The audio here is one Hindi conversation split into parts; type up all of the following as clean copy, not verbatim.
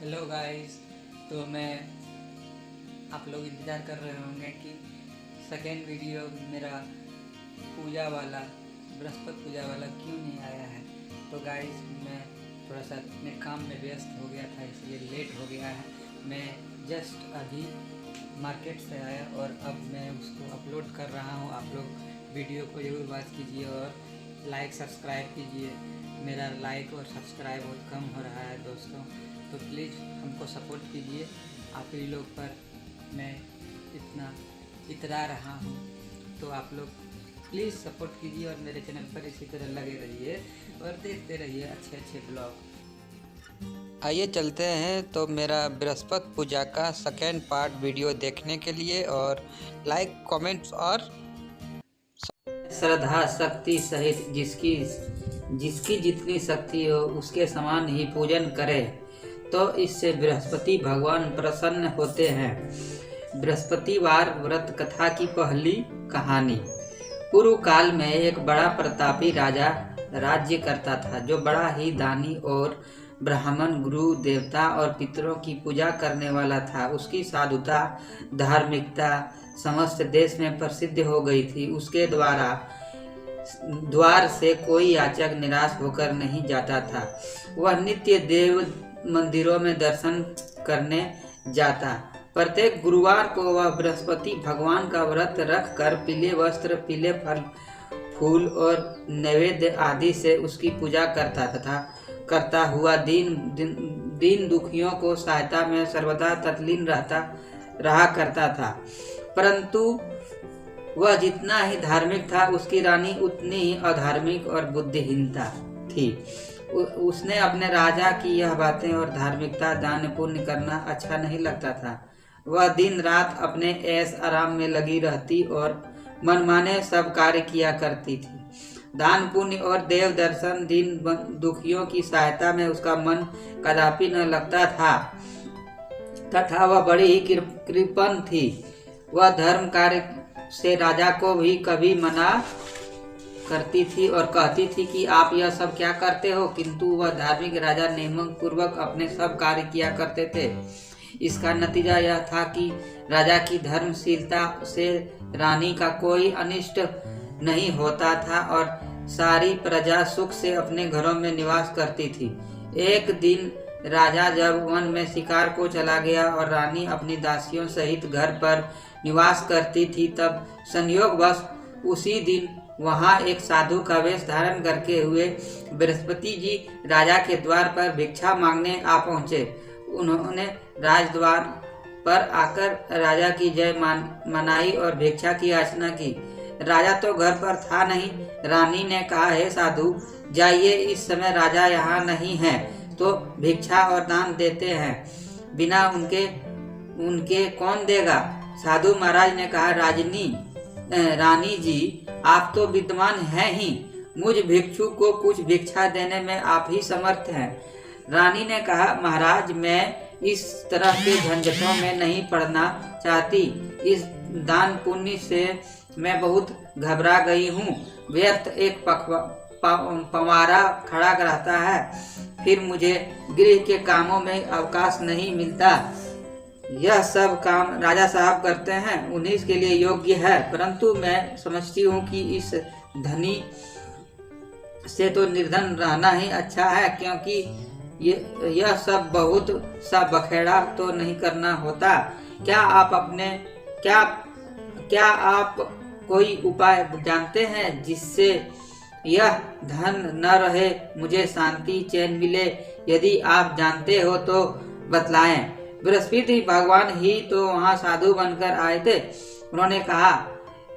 Hello guys. तो मैं आप लोग इंतज़ार कर रहे होंगे कि सेकेंड वीडियो मेरा पूजा वाला बृहस्पति पूजा वाला क्यों नहीं आया है। तो गाइस मैं थोड़ा सा अपने काम में व्यस्त हो गया था, इसलिए लेट हो गया है। मैं जस्ट अभी मार्केट से आया और अब मैं उसको अपलोड कर रहा हूँ। आप लोग वीडियो को ज़रूर वॉच कीजिए और लाइक सब्सक्राइब कीजिए। मेरा लाइक और सब्सक्राइब बहुत कम हो रहा है दोस्तों, तो प्लीज़ हमको सपोर्ट कीजिए। आप ही लोग पर मैं इतना इतरा रहा हूँ, तो आप लोग प्लीज़ सपोर्ट कीजिए और मेरे चैनल पर इसी तरह लगे रहिए और देखते रहिए अच्छे अच्छे ब्लॉग। आइए चलते हैं तो मेरा बृहस्पति पूजा का सेकेंड पार्ट वीडियो देखने के लिए, और लाइक कमेंट्स और श्रद्धा शक्ति सहित जिसकी जितनी शक्ति हो उसके समान ही पूजन करें, तो इससे बृहस्पति भगवान प्रसन्न होते हैं। बृहस्पतिवार व्रत कथा की पहली कहानी। पूर्व काल में एक बड़ा प्रतापी राजा राज्य करता था, जो बड़ा ही दानी और ब्राह्मण, गुरु, देवता और पितरों की पूजा करने वाला था। उसकी साधुता, धार्मिकता समस्त देश में प्रसिद्ध हो गई थी। उसके द्वार से कोई याचक निराश होकर नहीं जाता था। वह नित्य देव मंदिरों में दर्शन करने जाता। प्रत्येक गुरुवार को वह बृहस्पति भगवान का व्रत रख कर पीले वस्त्र, पीले फल फूल और नैवेद्य आदि से उसकी पूजा करता हुआ दीन दुखियों को सहायता में सर्वदा तल्लीन रहा करता था। परंतु वह जितना ही धार्मिक था, उसकी रानी उतनी ही अधार्मिक और बुद्धिहीनता थी। उसने अपने राजा की यह बातें और धार्मिकता, दान पुण्य करना अच्छा नहीं लगता था। वह दिन रात अपने ऐश आराम में लगी रहती और मनमाने सब कार्य किया करती थी। दान पुण्य और देव दर्शन, दीन दुखियों की सहायता में उसका मन कदापि न लगता था, तथा वह बड़ी ही कृपण थी। वह धर्म कार्य से राजा को भी कभी मना करती थी और कहती थी कि आप यह सब क्या करते हो, किंतु वह धार्मिक राजा नियम पूर्वक अपने सब कार्य किया करते थे। इसका नतीजा यह था कि राजा की धर्मशीलता से रानी का कोई अनिष्ट नहीं होता था और सारी प्रजा सुख से अपने घरों में निवास करती थी। एक दिन राजा जब वन में शिकार को चला गया और रानी अपनी दासियों सहित घर पर निवास करती थी, तब संयोगवश उसी दिन वहां एक साधु का वेश धारण करके हुए बृहस्पति जी राजा के द्वार पर भिक्षा मांगने आ पहुंचे। उन्होंने राजद्वार पर आकर राजा की जय मनाई और भिक्षा की याचना की। राजा तो घर पर था नहीं। रानी ने कहा, हे साधु, जाइए, इस समय राजा यहाँ नहीं है, तो भिक्षा और दान देते हैं, बिना उनके कौन देगा। साधु महाराज ने कहा, रानी जी, आप तो विद्वान हैं ही, मुझ भिक्षु को कुछ भिक्षा देने में आप ही समर्थ हैं। रानी ने कहा, महाराज, मैं इस तरह के झंझटों में नहीं पड़ना चाहती। इस दान पुण्य से मैं बहुत घबरा गई हूँ। व्यर्थ एक पवारा खड़ा रहता है, फिर मुझे गृह के कामों में अवकाश नहीं मिलता। यह सब काम राजा साहब करते हैं, उन्हीं के लिए योग्य है, परंतु मैं समझती हूँ कि इस धनी से तो निर्धन रहना ही अच्छा है, क्योंकि यह सब बहुत सा बखेड़ा तो नहीं करना होता। क्या आप कोई उपाय जानते हैं जिससे यह धन न रहे, मुझे शांति चैन मिले? यदि आप जानते हो तो बतलाएं। बृहस्पति भगवान ही तो वहाँ साधु बनकर आए थे। उन्होंने कहा,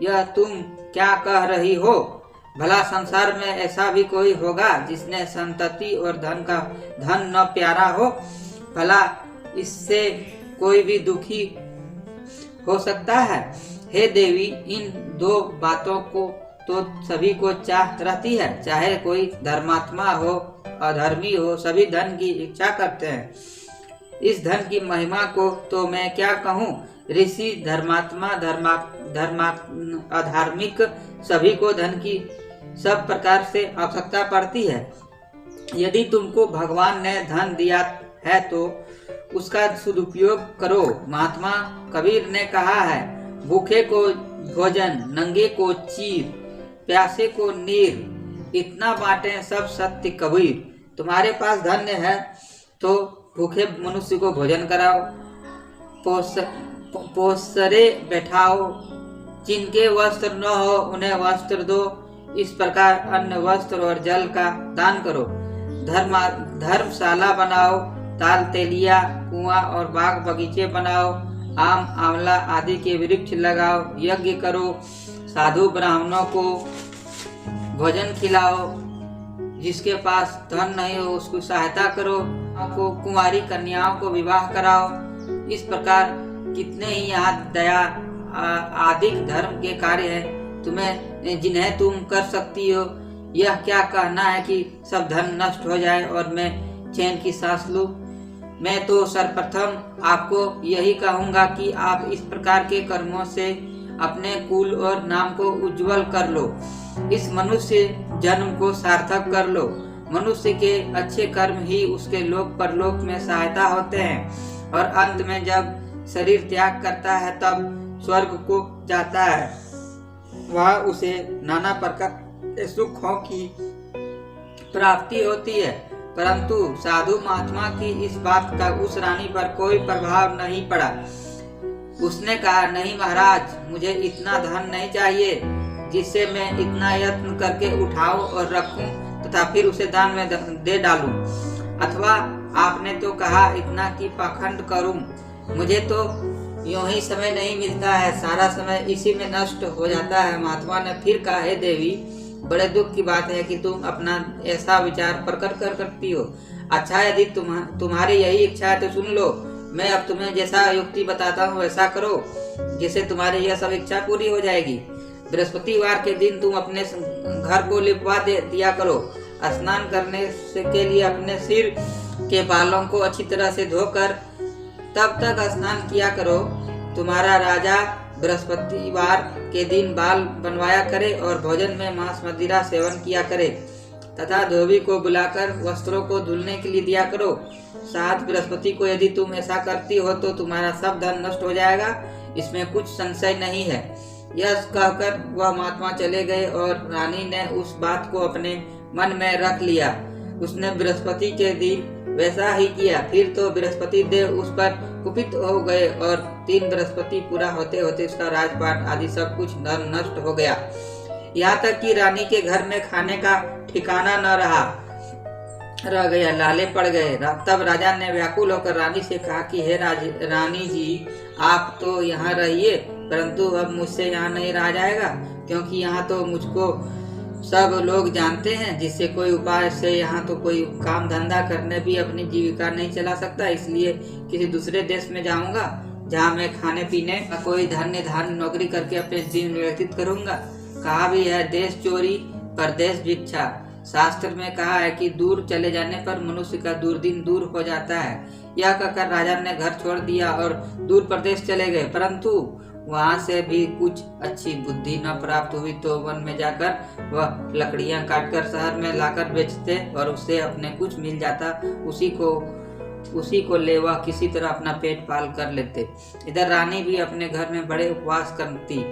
यह तुम क्या कह रही हो? भला संसार में ऐसा भी कोई होगा जिसने संतति और धन न प्यारा हो? भला इससे कोई भी दुखी हो सकता है? हे देवी, इन दो बातों को तो सभी को चाह रहती है, चाहे कोई धर्मात्मा हो अधर्मी हो, सभी धन की इच्छा करते हैं। इस धन की महिमा को तो मैं क्या कहूँ। ऋषि, धर्मात्मा, अधार्मिक, सभी को धन की सब प्रकार से आवश्यकता पड़ती है। यदि तुमको भगवान ने धन दिया है तो उसका सदुपयोग करो। महात्मा कबीर ने कहा है, भूखे को भोजन, नंगे को चीर, प्यासे को नीर, इतना बांटे सब सत्य कबीर। तुम्हारे पास धन्य है तो भूखे मनुष्य को भोजन कराओ, पोसरे बैठाओ, जिनके वस्त्र न हो उन्हें वस्त्र दो। इस प्रकार अन्न, वस्त्र और जल का दान करो। धर्मशाला बनाओ, ताल तेलिया, कुआं और बाग बगीचे बनाओ, आम आंवला आदि के वृक्ष लगाओ, यज्ञ करो, साधु ब्राह्मणों को भोजन खिलाओ, जिसके पास धन नहीं हो उसको सहायता करो, आपको कुंवारी कन्याओं को विवाह कराओ। इस प्रकार कितने ही यहाँ दया आदि धर्म के कार्य हैं तुम्हें, जिन्हें तुम कर सकती हो। यह क्या कहना है कि सब धन नष्ट हो जाए और मैं चैन की सांस लूं? मैं तो सर्वप्रथम आपको यही कहूंगा कि आप इस प्रकार के कर्मों से अपने कुल और नाम को उज्जवल कर लो, इस मनुष्य जन्म को सार्थक कर लो। मनुष्य के अच्छे कर्म ही उसके लोक परलोक में सहायता होते हैं और अंत में जब शरीर त्याग करता है तब स्वर्ग को जाता है। वह उसे नाना प्रकार के सुखों की प्राप्ति होती है, परंतु साधु महात्मा की इस बात का उस रानी पर कोई प्रभाव नहीं पड़ा। उसने कहा, नहीं महाराज, मुझे इतना धन नहीं चाहिए जिससे मैं इतना यत्न करके उठाऊं और रखूं तथा फिर उसे दान में दे डालूं। अथवा आपने तो कहा इतना कि पाखंड करूं। मुझे तो यूं ही समय नहीं मिलता है, सारा समय इसी में नष्ट हो जाता है। महात्मा ने फिर कहा, हे देवी, बड़े दुख की बात है कि तुम अपना ऐसा विचार प्रकट करती हो। अच्छा, यदि तुम्हारी यही इच्छा है तो सुन लो। मैं अब तुम्हें जैसा युक्ति बताता हूँ वैसा करो, जिससे तुम्हारी यह सब इच्छा पूरी हो जाएगी। बृहस्पतिवार के दिन तुम अपने घर को लिपवा दिया करो। स्नान करने के लिए अपने सिर के बालों को अच्छी तरह से धोकर तब तक स्नान किया करो। तुम्हारा राजा बृहस्पतिवार के दिन बाल बनवाया करे और भोजन में मांस मदिरा सेवन किया करे तथा धोबी को बुलाकर वस्त्रों को धुलने के लिए दिया करो। साथ बृहस्पति को यदि तुम ऐसा करती हो तो तुम्हारा सब धन नष्ट हो जाएगा, इसमें कुछ संशय नहीं है। यह कहकर वह महात्मा चले गए और रानी ने उस बात को अपने मन में रख लिया। उसने बृहस्पति के दिन वैसा ही किया। फिर तो बृहस्पति देव उस पर कुपित हो गए और 3 बृहस्पति पूरा होते होते उसका राजपाट आदि सब कुछ धन नष्ट हो गया। यहाँ तक कि रानी के घर में खाने का ठिकाना न रह गया, लाले पड़ गए। तब राजा ने व्याकुल होकर रानी से कहा कि हे रानी जी, आप तो यहाँ रहिए, परंतु अब मुझसे यहाँ नहीं रहा जाएगा, क्योंकि यहाँ तो मुझको सब लोग जानते हैं, जिससे कोई उपाय से यहाँ तो कोई काम धंधा करने भी अपनी जीविका नहीं चला सकता। इसलिए किसी दूसरे देश में जाऊंगा जहाँ मैं खाने पीने का कोई धन्य नौकरी करके अपने दिन व्यतीत करूंगा। कहा भी है, देश चोरी परदेश भिक्षा। शास्त्र में कहा है कि दूर चले जाने पर मनुष्य का दुर्दिन दूर हो जाता है। यह कहकर राजा ने घर छोड़ दिया और दूर प्रदेश चले गए, परंतु वहां से भी कुछ अच्छी बुद्धि न प्राप्त हुई तो वन में जाकर वह लकड़ियां काटकर शहर में लाकर बेचते और उससे अपने कुछ मिल जाता, उसी को ले वह किसी तरह अपना पेट पाल कर लेते। इधर रानी भी अपने घर में बड़े उपवास करती,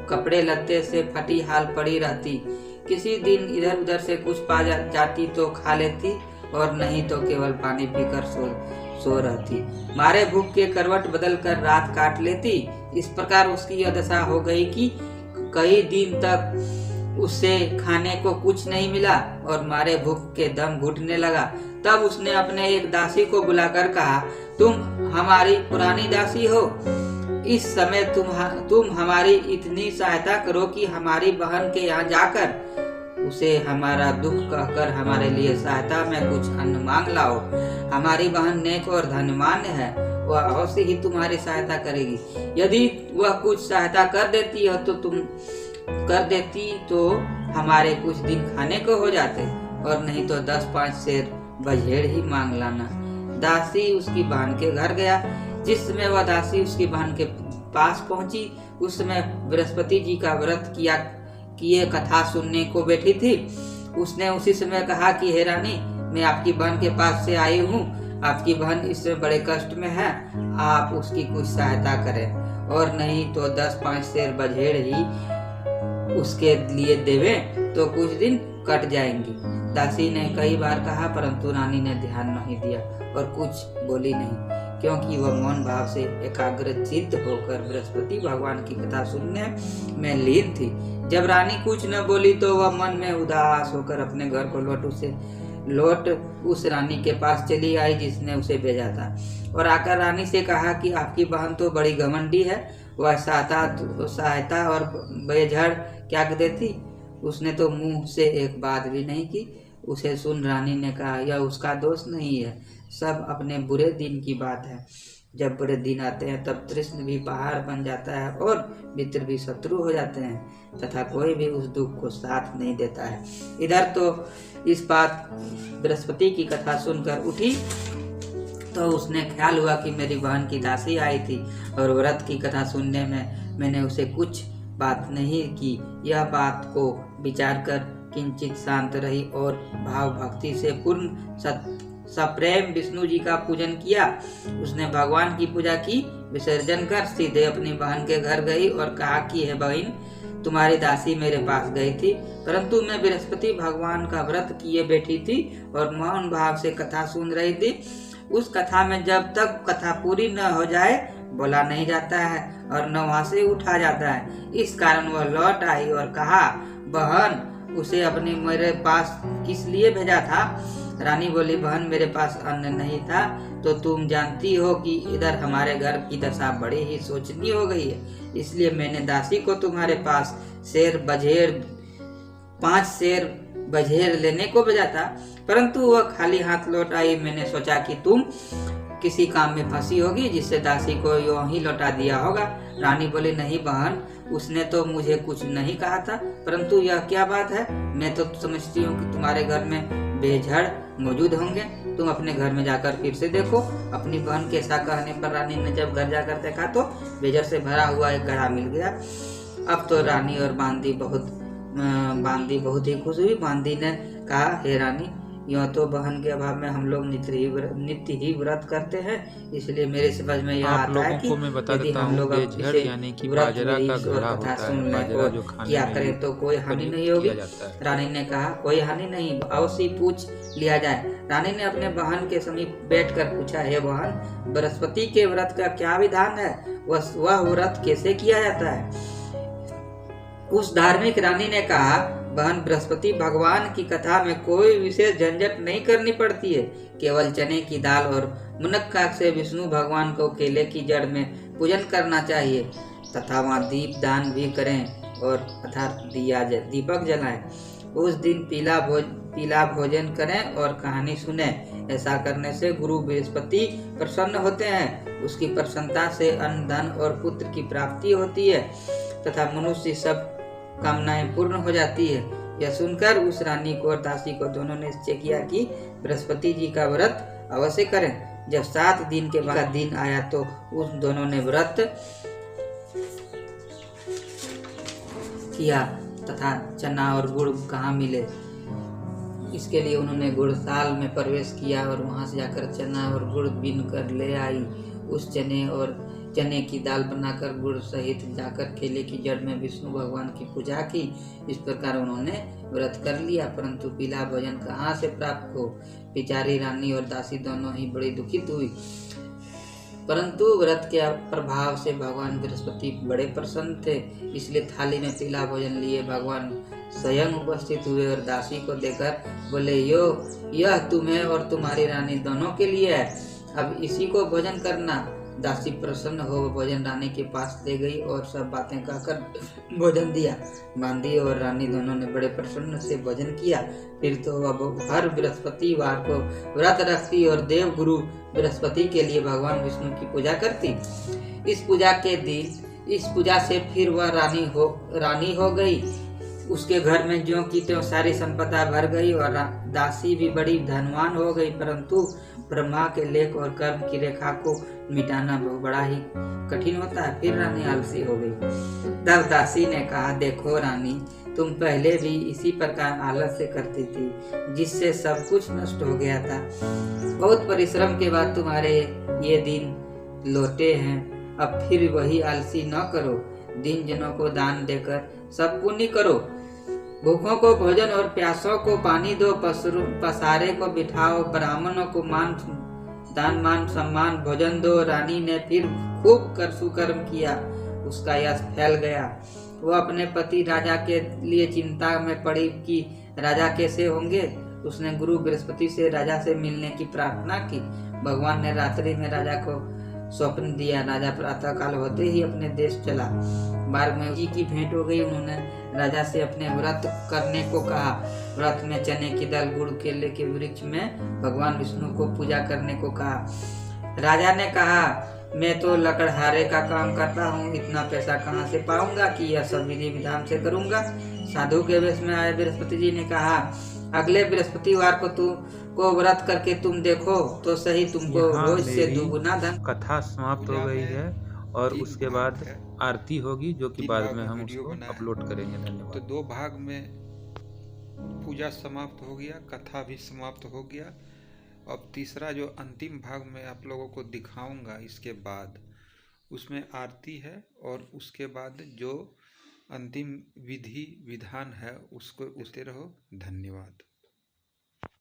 कपड़े लत्ते से फटी हाल पड़ी रहती। किसी दिन इधर उधर से कुछ पा जाती तो खा लेती और नहीं तो केवल पानी पीकर सो रहती। मारे भूख के करवट बदल कर रात काट लेती। इस प्रकार उसकी यह दशा हो गई कि कई दिन तक उससे खाने को कुछ नहीं मिला और मारे भूख के दम घुटने लगा। तब उसने अपने एक दासी को बुलाकर कहा, तुम हमारी पुरानी दासी हो, इस समय तुम हमारी इतनी सहायता करो कि हमारी बहन के यहाँ जाकर उसे हमारा दुख कहकर हमारे लिए सहायता में कुछ अन्न मांग लाओ। हमारी बहन नेक और धनवान है, वह अवश्य ही तुम्हारी सहायता करेगी। यदि वह कुछ सहायता कर देती तो हमारे कुछ दिन खाने को हो जाते, और नहीं तो 10-5 शेर बझेड़ ही मांग लाना। दासी उसकी बहन के घर गया। जिस समय वह दासी उसकी बहन के पास पहुंची, उस समय बृहस्पति जी का व्रत किए कथा सुनने को बैठी थी। उसने उसी समय कहा कि हे रानी, मैं आपकी बहन के पास से आई हूँ, आपकी बहन इससे बड़े कष्ट में है, आप उसकी कुछ सहायता करें, और नहीं तो 10-5 शेर बझेड़ ही उसके लिए देवे तो कुछ दिन कट जाएंगी। दासी ने कई बार कहा, परंतु रानी ने ध्यान नहीं दिया और कुछ बोली नहीं, क्योंकि वह मौन भाव से एकाग्रचित्त होकर बृहस्पति भगवान की कथा सुनने में लीन थी। जब रानी कुछ न बोली तो वह मन में उदास होकर अपने घर को लौट उस रानी के पास चली आई जिसने उसे भेजा था, और आकर रानी से कहा कि आपकी बहन तो बड़ी घमंडी है, वह सहायता और बेझड़ क्या देती, उसने तो मुंह से एक बात भी नहीं की। उसे सुन रानी ने कहा, यह उसका दोष नहीं है, सब अपने बुरे दिन की बात है। जब बुरे दिन आते हैं तब कृष्ण भी पहाड़ बन जाता है और मित्र भी शत्रु हो जाते हैं, तथा कोई भी उस दुख को साथ नहीं देता है। इधर तो इस बात बृहस्पति की कथा सुनकर उठी तो उसने ख्याल हुआ कि मेरी बहन की दासी आई थी और व्रत की कथा सुनने में मैंने उसे कुछ बात नहीं की। यह बात को विचार कर किंचित शांत रही और भाव भक्ति से पूर्ण सप्रेम विष्णु जी का पूजन किया। उसने भगवान की पूजा की, विसर्जन कर सीधे अपनी बहन के घर गई और कहा कि हे बहन, तुम्हारी दासी मेरे पास गई थी, परंतु मैं बृहस्पति भगवान का व्रत किए बैठी थी और मौन भाव से कथा सुन रही थी। उस कथा में जब तक कथा पूरी न हो जाए बोला नहीं जाता है और न वहां से उठा जाता है। इस कारण वह लौट आई और कहा, बहन, उसे अपने मेरे पास किस लिए भेजा था? रानी बोली, बहन, मेरे पास अन्न नहीं था, तो तुम जानती हो कि इधर हमारे घर की दशा बड़ी ही शोचनीय हो गई है, इसलिए मैंने दासी को तुम्हारे पास 5 शेर बझेर लेने को भेजा था, परंतु वह खाली हाथ लौट आई। मैंने सोचा कि तुम किसी काम में फंसी होगी जिससे दासी को यूं ही लौटा दिया होगा। रानी बोली, नहीं बहन, उसने तो मुझे कुछ नहीं कहा था, परंतु यह क्या बात है? मैं तो समझती हूँ कि तुम्हारे घर में बेझड़ मौजूद होंगे, तुम अपने घर में जाकर फिर से देखो। अपनी बहन के ऐसा कहने पर रानी ने जब घर जाकर देखा तो बेझड़ से भरा हुआ एक घड़ा मिल गया। अब तो रानी और बांदी बहुत ही खुश हुई। बांदी ने कहा, हे रानी, यूँ तो बहन के अभाव में हम लोग नित्य ही व्रत करते हैं, इसलिए मेरे समझ में यह आता है कि यदि हम लोग यानी कि बाजरा का घड़ा होता है, बाजरा जो खाने किया करें तो कोई हानि नहीं होगी। रानी ने कहा, कोई हानि नहीं, अवश्य पूछ लिया जाए। रानी ने अपने बहन के समीप बैठकर पूछा, हे बहन, बृहस्पति के व्रत का क्या विधान है? वह व्रत कैसे किया जाता है? उस धार्मिक रानी ने कहा, बहन, बृहस्पति भगवान की कथा में कोई विशेष झंझट नहीं करनी पड़ती है, केवल चने की दाल और मुनक्का से विष्णु भगवान को केले की जड़ में पूजन करना चाहिए, तथा वहाँ दीप दान भी करें और अर्थात दीपक जलाएं। उस दिन पीला भोजन करें और कहानी सुने। ऐसा करने से गुरु बृहस्पति प्रसन्न होते हैं, उसकी प्रसन्नता से अन्न, धन और पुत्र की प्राप्ति होती है तथा मनुष्य सब कामनाएं पूर्ण हो जाती है। यह सुनकर उस रानी को और दासी को दोनों ने निश्चय किया कि बृहस्पति जी का व्रत अवश्य करें। जब 7 दिन के बाद दिन आया तो उस दोनों ने व्रत किया तथा चना और गुड़ कहाँ मिले, इसके लिए उन्होंने गुड़साल में प्रवेश किया और वहां से जाकर चना और गुड़ बीन कर ले आई। उस चने की दाल बनाकर गुड़ सहित जाकर केले की जड़ में विष्णु भगवान की पूजा की। इस प्रकार उन्होंने व्रत कर लिया, परंतु पीला भोजन कहाँ से प्राप्त हो? बेचारी रानी और दासी दोनों ही बड़ी दुखित हुई, परंतु व्रत के प्रभाव से भगवान बृहस्पति बड़े प्रसन्न थे, इसलिए थाली में पीला भोजन लिए भगवान स्वयं उपस्थित हुए और दासी को देकर बोले, यह तुम्हें और तुम्हारी रानी दोनों के लिए है, अब इसी को भोजन करना। दासी प्रसन्न हो भोजन रानी के पास ले गई और सब बातें कहकर भोजन दिया। बांदी और रानी दोनों ने बड़े प्रसन्न से भोजन किया। फिर तो अब हर बृहस्पतिवार को व्रत रखती और देव गुरु बृहस्पति के लिए भगवान विष्णु की पूजा करती। इस पूजा से फिर वह रानी हो गई। उसके घर में ज्यों की त्यों सारी संपदा भर गई और दासी भी बड़ी धनवान हो गई, परंतु ब्रह्मा के लेख और कर्म की रेखा को मिटाना बड़ा ही कठिन होता है। फिर रानी आलसी हो गई। तब दासी ने कहा, देखो रानी, तुम पहले भी इसी प्रकार आलस से करती थी, जिससे सब कुछ नष्ट हो गया था। बहुत परिश्रम के बाद तुम्हारे ये दिन लौटे हैं। अब फिर वही आलसी न करो। दीन जनों को दान देकर सब पुण्य करो। भूखों को भोजन और प्यासों को पानी दो। पसारे को बिठाओ। ब्राह्मणों को दान मान सम्मान भोजन दो। रानी ने फिर खूब सुकर्म किया। उसका यश फैल गया। वो अपने पति राजा के लिए चिंता में पड़ी कि राजा कैसे होंगे। उसने गुरु बृहस्पति से राजा से मिलने की प्रार्थना की। भगवान ने रात्रि में राजा को स्वप्न दिया। राजा प्रातः काल होते ही अपने देश चला। मार्ग में जी की भेंट हो गई। उन्होंने राजा से अपने व्रत करने को कहा। व्रत में चने की दाल, गुड़, केले के वृक्ष में भगवान विष्णु को पूजा करने को कहा। राजा ने कहा, मैं तो लकड़हारे का काम करता हूँ, इतना पैसा कहाँ से पाऊंगा कि यह सब विधि विधान से करूंगा। साधु के वेश में आए बृहस्पति जी ने कहा, अगले बृहस्पतिवार को व्रत करके तुम देखो तो सही, तुमको रोज से दुगुना धन। कथा समाप्त हो गई है और उसके बाद आरती होगी, जो कि बाद में हम उसको अपलोड करेंगे। धन्यवाद। तो 2 भाग में पूजा समाप्त हो गया, कथा भी समाप्त हो गया। अब तीसरा जो अंतिम भाग में आप लोगों को दिखाऊंगा इसके बाद, उसमें आरती है और उसके बाद जो अंतिम विधि विधान है उसको उसे रहो। धन्यवाद।